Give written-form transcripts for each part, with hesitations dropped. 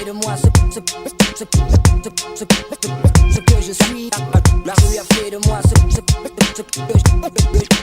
fait de moi ce que je suis. La rue a fait de moi ce que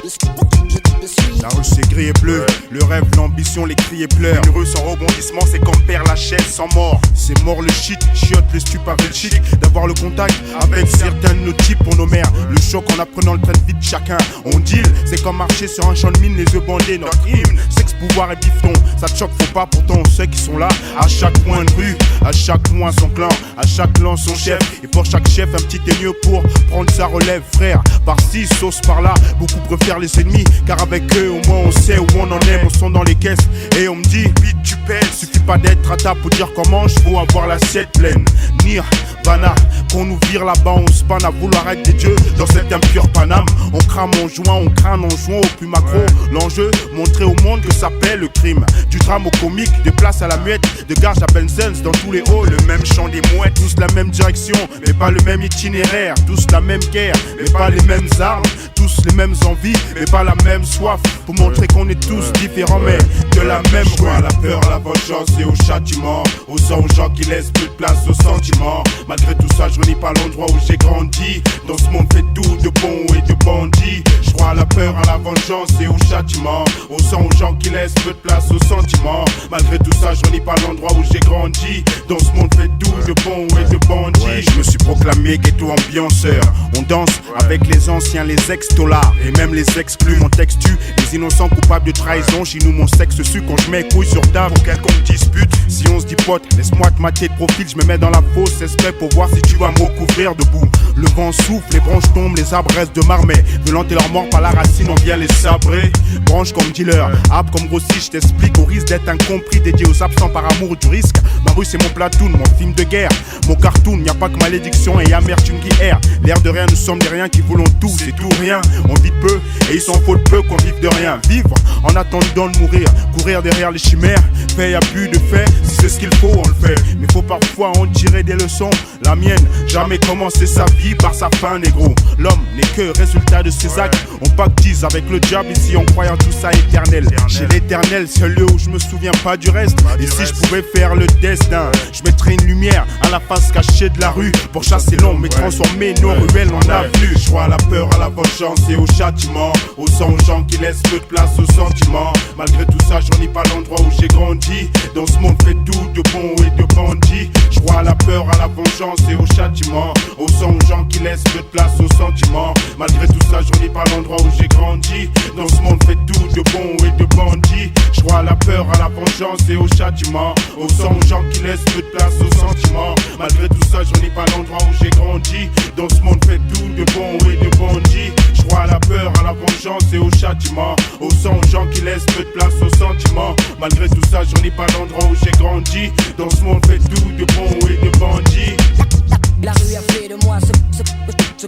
je suis. La rue c'est gris et bleu, le rêve, l'ambition, les cris et pleurs. Une rue sans rebondissement, c'est comme Père Lachaise sans mort. C'est mort le shit, chiotte le stup avec le chic. D'avoir le contact avec certains de nos types pour nos mères. Le choc en apprenant le train de vie de chacun. On deal, c'est comme marcher sur un champ de mine, les yeux bandés. Notre hymne, sexe, pouvoir et bifton. Ça te choque, faut pas, pourtant on sait qu'ils sont là. À chaque coin de rue, à chaque coin son clan, à chaque clan son chef. Et pour chaque chef un petit aigneux pour prendre sa relève, frère. Par-ci, sauce par-là, beaucoup préfèrent les ennemis. Car avec eux, au moins on sait où on en est. On sont dans les caisses et on me dit, vite tu pèses. Suffit pas d'être à table pour dire comment je faut avoir l'assiette pleine. Nirvana, qu'on nous vire là-bas, on se panne à vouloir être des dieux dans cet impur Paname. On crame en jouant, on crâne en jouant au plus macro. L'enjeu, montrer au monde que ça paie le crime. Du drame au comique, de place à la muette, de Garges à Benzens dans tous les halls. Le même chant des mouettes, tous la même direction, mais pas le même itinéraire. Tous la même guerre, mais pas les mêmes armes. Tous les mêmes envies, mais pas la même soif. Pour montrer qu'on est tous différents, mais de la même joie. À la peur, à la vengeance et au châtiment. Aux gens qui laissent plus de place aux sentiments. Malgré tout ça, je renie pas l'endroit où j'ai grandi. Dans ce monde fait tout de bon et de bandits. Je crois à la peur, à la vengeance et au châtiment. Aux gens qui laissent peu de place aux sentiments. Malgré tout ça, je renie pas l'endroit où j'ai grandi. Dans ce monde fait tout de bon et de bandits. Ouais, je me suis proclamé ghetto ambianceur. On danse avec les anciens, les ex-dollars et même les exclus. Mon texte tue les innocents coupables de trahison. Chez nous, mon sexe su quand je mets couilles sur table pour quelconque dispute. Si on se dit pote, laisse-moi te mater de profil. Je me mets dans la fausse espèce pour voir si tu vas me recouvrir debout. Le vent souffle, les branches tombent, les arbres restent de marmet. Violente et leur mort par la racine, on vient les sabrer. Branche comme dealer, arbre comme grossi, je t'explique. Au risque d'être incompris, dédié aux absents par amour du risque. Ma rue c'est mon platoon, mon film de guerre, mon cartoon. Y'a pas que malédiction et amertume qui erre. L'air de rien, nous sommes des riens qui voulons tout, c'est tout rien. On vit peu et il s'en faut de peu qu'on vive de rien. Vivre en attendant de mourir, courir derrière les chimères. Fait y'a plus de fait, si c'est ce qu'il faut on le fait. Mais faut parfois en tirer des leçons. La mienne, jamais commencer sa vie par sa fin négro. L'homme n'est que résultat de ses actes. On pactise avec le diable ici en croyant tout ça éternel. Chez l'éternel, c'est le où je me souviens pas du reste. Et si je pouvais faire le destin, je mettrais une lumière à la face cachée de la rue. Pour chasser l'ombre et transformer nos ruelles en avenues. Je crois à la peur, à la vengeance et au châtiment. Aux gens qui laissent peu de place aux sentiments. Malgré tout ça, je renie pas l'endroit où j'ai grandi. Dans ce monde fait tout de bon et de bandits. Je crois à la peur, à la vengeance et au châtiment. Aux gens qui laissent peu de place aux sentiments. Malgré tout ça, je renie pas l'endroit où j'ai grandi. Dans ce monde fait tout de bon et de bandits. Je crois à la peur, à la vengeance et au châtiment. Aux gens qui laissent peu de place aux sentiments. Malgré tout ça, je renie pas l'endroit où j'ai grandi. Dans ce monde fait tout de bon et de bandits. Je crois à la peur, à la vengeance et au châtiment. Aux gens qui laissent peu de place aux sentiments. Malgré tout ça, je renie pas l'endroit où j'ai grandi. Dans ce monde fait tout de bon et de bandits. La rue a fait de moi ce